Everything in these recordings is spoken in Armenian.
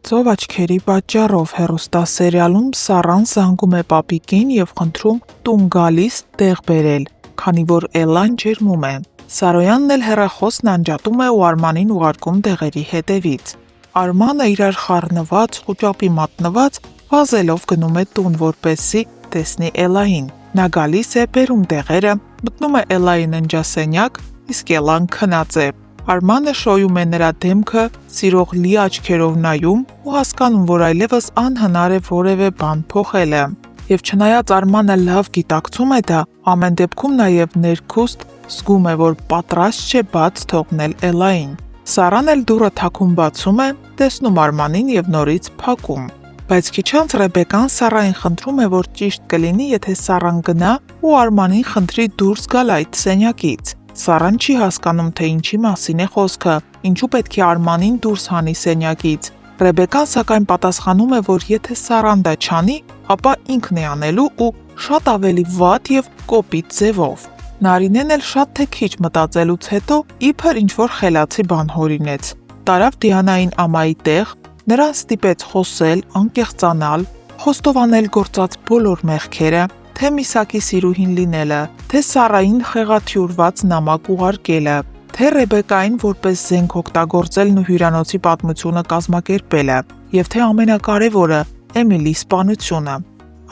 Ծով աչքերի պատճառով հեռուստասերիալում Սառան զանգում է պապիկին և խնդրում տուն գալիս տեղ բերել, քանի որ Էլլան ջերմում է։ Սարոյանն էլ հեռախոսն անջատում է ու Արմանին ուղարկում դեղերի հետևից։ Արմանը իրար խառնված, խուճապի մատնված, վազելով գնում է տուն, որպեսզի տեսնի Էլլային։ Նա գալիս է, բերում դեղերը, մտնում է Էլլայի ննջասենյակ, իսկ Էլլան քնած է։ Արմանը շոյում է նրա դեմքը, սիրող լի աչքերով նայում ու հասկանում, որ այլևս անհնար է որևէ բան փոխելը։ Եվ չնայած Արմանը լավ գիտակցում է դա, ամեն դեպքում նաև ներքուստ զգում է, որ պատրաստ չէ բաց թողնել Էլլային։ Սառան էլ դուռը թաքուն բացում է, տեսնում Արմանին և նորից փակում։ Բայց քիչ անց Ռեբեկան Սառային խնդրում է, որ ճիշտ կլինի, եթե Սառան գնա ու Արմանին խնդրի դուրս գալ այդ սենյակից։ Սառան չի հասկանում, թե ինչի մասին է խոսքը, ինչու պետք է Արմանին դուրս հանի սենյակից։ Ռեբեկան սակայն պատասխանում է, որ եթե Սառան դա չանի, ապա ինքն է անելու ու շատ ավելի վատ և կոպիտ ձևով։ Նարինեն էլ շատ թե քիչ մտածելուց հետո իբր ինչ-որ խելացի բան հորինեց։ Տարավ Դիանային ամայի տեղ, նրան ստիպեց խոսել, անկեղծանալ, խոստովանել գործած բոլոր մեղքերը, թե Միսակի սիրուհին լինելը, թե Սառային խեղաթյուրված նամակ ուղարկելը, թե Ռեբեկային որպես զենք օգտագործելն ու հյուրանոցի պատմությունը կազմակերպելը, և թե ամենակարևորը՝ Էմիլի սպանությունը։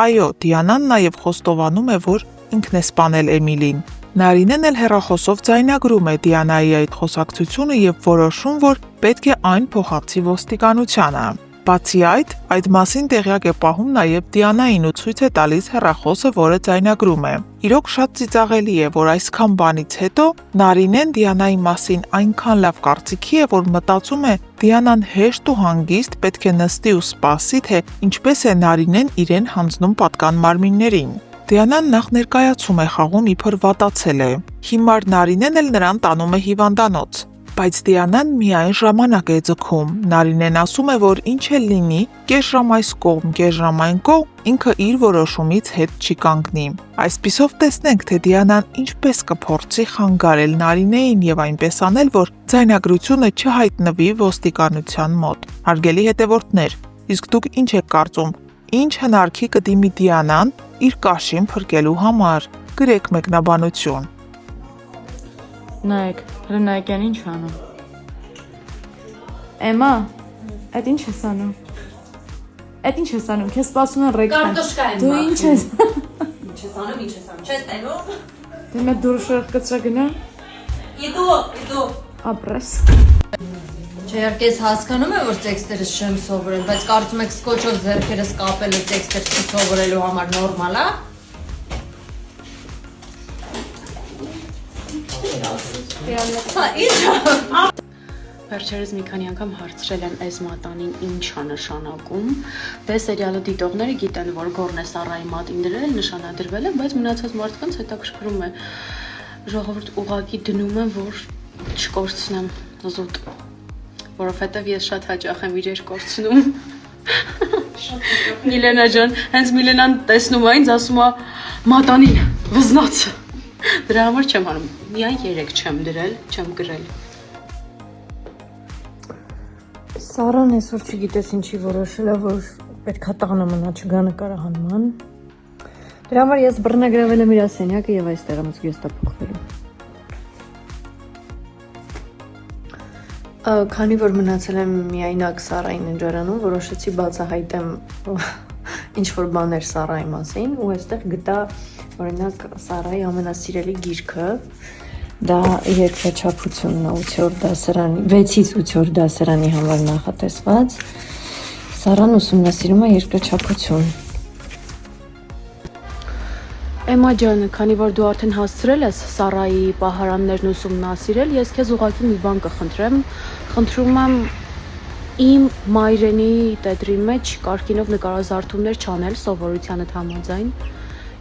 Այո, Դիանան նաև խոստովանում է, որ ինքն է սպանել Էմիլին։ Նարինեն էլ հեռախոսով ձայնագրում է Դիանայի այդ խոսակցությունը և որոշում, որ պետք է այն փոխանցի ոստիկանությանը։ Բացի այդ մասին տեղյակ է պահում նաև Դիանային ու ցույց է տալիս հեռախոսը, որը ձայնագրում է։ Իրոք շատ ծիծաղելի է, որ այսքան բանից հետո Նարինեն Դիանայի մասին այնքան լավ կարծիքի է, որ մտածում է Դիանան հեշտ ու հանգիստ պետք է նստի ու սպասի, թե ինչպես է Նարինեն իրեն հանձնում պատկան մարմիններին։ Դիանան նախ ներկայացում է խաղում, իբր վատացել է։ Հիմար Նարինեն էլ նրան տանում է հիվանդանոց։ Բայց Դիանան միայն ժամանակ է ձգում։ Նարինեն ասում է, որ ինչ էլ լինի, կես ժամ այս կողմ, կես ժամ այն կողմ, ինքը իր որոշումից հետ չի կանգնի։ Այսպիսով տեսնենք, թե Դիանան ինչպես կփորձի խանգարել Նարինեին և այնպես անել, որ ձայնագրությունը չհայտնվի ոստիկանության մոտ։ Հարգելի հետևորդներ, իսկ դուք ինչ եք կարծում, ինչ հնարքի կդիմի Դիանան իր կաշին փրկելու համար։ Գրեք մեկնաբանություն։ Նայեք, հրնայեկյան ինչ անում։ Էմա, այդ ինչ ես անում։ Այդ ինչ ես անում, քեզ սպասում են ռեկտան։ Կարտոշկա եմ։ Դու ինչ ես։ Ինչ ես անում, չես տենում։ Դու մեծ դուրս կծրա գնա։ Իդու։ Ապրես։ Չերկես հասկանում է, որ տեքստերս չեմ սովորել, բայց կարծում եք սկոչով ձեռքերս կապելը տեքստեր չսովորելու համար նորմալ է։ Հա, ինչ։ Վերջերս մի քանի անգամ հարցրել եմ Էզմատանին ինչ է նշանակում։ Դե սերիալը դիտողները գիտեն, որ Գորնե Սառայի մատին դրել, նշանադրվել է, բայց մնացած մարդկանց հետաքրքրում է։ Ժողովուրդ ուղակի դնում են, որ չկորցնեմ զուտ, որովհետև ես շատ հաճախ եմ իրեր կորցնում։ Միլենա ջան, հենց Միլենան տեսնում է ինձ, ասում է մատանին, վզնաց։ Դրա համար չեմ անում, միայն 3 չեմ դրել, չեմ գրել։ Սառան այսօր չգիտես ինչի որոշել է, որ պետքա տանը մնա չգա նկարահանման։ Դրա համար ես բռնագրավել եմ իր սենյակը և այստեղ եմ ուզում ես դա փոխվելու։ Քանի որ մնացել եմ միայնակ Սառայի ննջարանում, որոշեցի բացահայտեմ ինչ-որ բաներ Սառայի մասին ու այստեղ գտա օրինակ Սառայի ամենասիրելի գիրքը, դա երկրաչափությունն է 8-րդ դասարանի, 6-ից 8-րդ դասարանի համար նախատեսված։ Սառան ուսումնասիրում է երկրաչափություն։ Էմա ջան, քանի որ դու արդեն հասցրել ես Սառայի պահարաններն ուսումնասիրել, ես քեզ ուղղակի մի բան կխնդրեմ։ Խնդրում եմ իմ մայրենի տետրի մեջ կարգինով նկարազարդումներ չանել սովորությանդ համաձայն։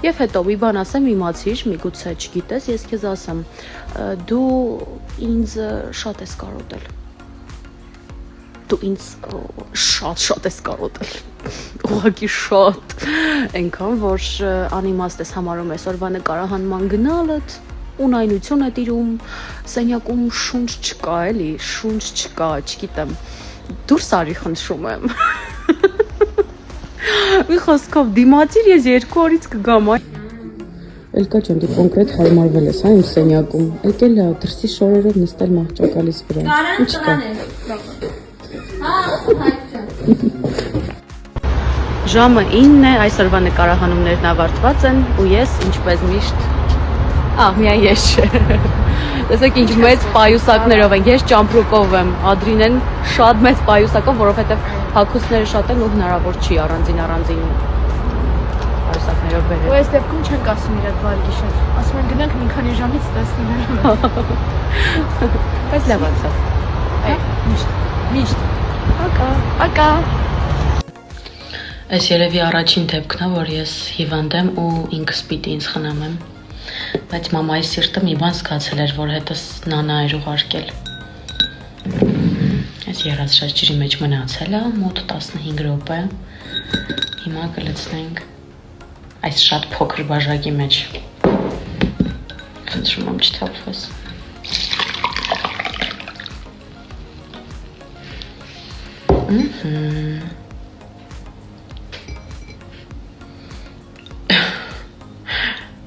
Եվ հետո մի բան ասեմ, իմացիր, միգուցե չգիտես, ես քեզ ասեմ, դու ինձ շատ ես կարոտել։ Դու ինձ շատ ես կարոտել։ Ուղղակի շատ, այնքան, որ անիմաստ ես համարում այսօրվա նկարահանման գնալդ, ունայնություն է տիրում, սենյակում շունչ չկա, էլի, շունչ չկա, չգիտեմ, դուրս արի խնդրում եմ։ Մի խոսքով դիմացիր, ես 2 օրից կգամ։ Էլկա ջան, դու կոնկրետ հարմարվել ես, հա, իմ սենյակում։ Եկել է դրսի շորերով նստել մահճակալիս վրա։ Ինչ կա։ Ժամը 9 է, այսօրվա նկարահանումներն ավարտված են ու ես ինչպես միշտ միայն ես չէ։ Տեսեք ինչ մեծ պայուսակներով են, ես ճամպրուկով եմ, Ադրինեն շատ մեծ պայուսակով, որովհետև հագուստները շատ են ու հնարավոր չի առանձին պայուսակներով բերել։ Ու այս դեպքում չենք ասում իրար բարի գիշեր, ասում են գնանք մի քանի ժամից տեսնենք։ Բայց լավ անցավ։ Միշտ։ Ակա։ Այս երևի առաջին դեպքն է, որ ես հիվանդ եմ ու ինքս պիտի ինձ խնամեմ։ Բայց մամայի սիրտը մի բան զգացել էր, որ հետս նանա էր ուղարկել։ Այս երազրած ջրի մեջ մնացել է մոտ 15 րոպե։ Հիմա կլցնենք այս շատ փոքր բաժակի մեջ։ Խնդրում եմ չթափվես։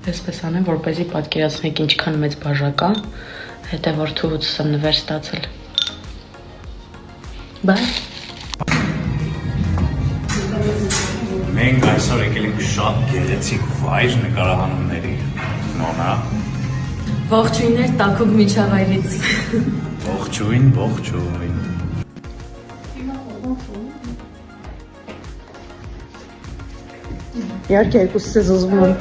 Այսպես անեմ, որպեսզի պատկերացնեք ինչքան մեծ բաժակ է, հետո որդուց եմ նվեր ստացել։ Բայ։ Մենք այսօր եկել ենք շատ գեղեցիկ վայր նկարահանումների, նոնա։ Ողջույններ Տաքուկ միջավայրից։ Ողջույն։ Իհարկե երկուսս ես ուզում եմ։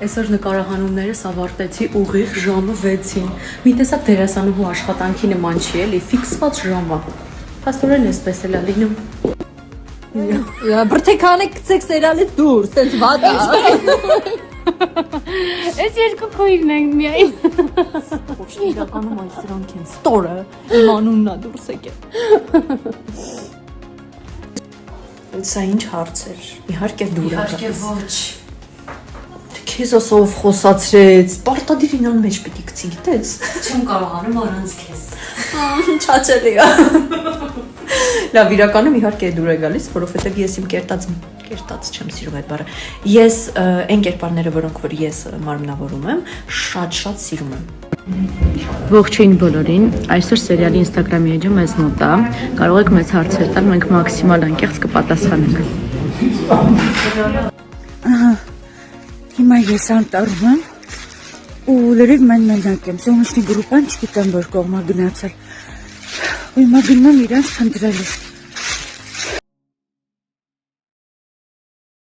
Այսօր նկարահանումներս ավարտեցի ուղիղ ժամը 6-ին։ Մի տեսակ դերասանուհու աշխատանքի նման չի էլի, ֆիքսված ժամը։ Փաստորեն էսպես էլ է լինում։ Բրթեքանը գցեք սերիալից դուրս, տենց վատ է։ Այս երկու քույրն են միայն։ Իրականում այս դրանք են ստորը, իմ անունն է դուրս եկել։ Սա ինչ հարց էր։ Իհարկե դուր է։ Իհարկե ոչ։ Քեզ ասով խոսացրեց, պարտադիր ինան մեջ պիտի գցի, գիտես։ Չեմ կարողանում առանց քեզ։ Չաչելի է։ Լավ, իրականում իհարկե դուր է գալիս, որովհետև ես իմ կերտած չեմ սիրում այդ բառը։ Ես այն կերպարները, որոնք որ ես մարմնավորում եմ, շատ սիրում եմ։ Ողջույն բոլորին, այսօր սերիալի Instagram-ի էջը մեզ մոտ է, կարող եք մեզ հարցեր տալ, մենք մաքսիմալ անկեղծ կպատասխանենք։ Հիմա ես անտառում եմ ու լրիվ մենակ եմ, Սոնուշնի գրուպան չգիտեմ որ կողմա գնացել։ Ու հիմա գնում եմ իրանց խնդրելու։